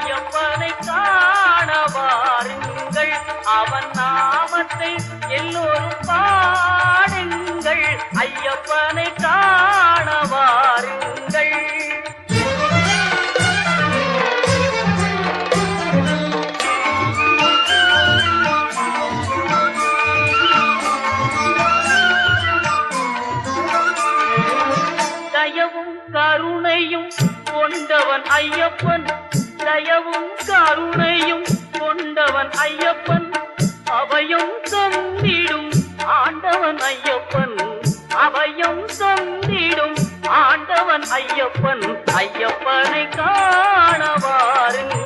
ஐயப்பனை காண வாருங்கள், அவன் நாமத்தை எல்லோரும் பாடுங்கள். ஐயப்பனை காண வாருங்கள். தயவும் கருணையும் கொண்டவன் ஐயப்பன், தயவும் கருணையும் கொண்டவன் ஐயப்பன், அவையும் தந்திடும் ஆண்டவன் ஐயப்பன், அவையும் தந்திடும் ஆண்டவன் ஐயப்பன். ஐயப்பனை காண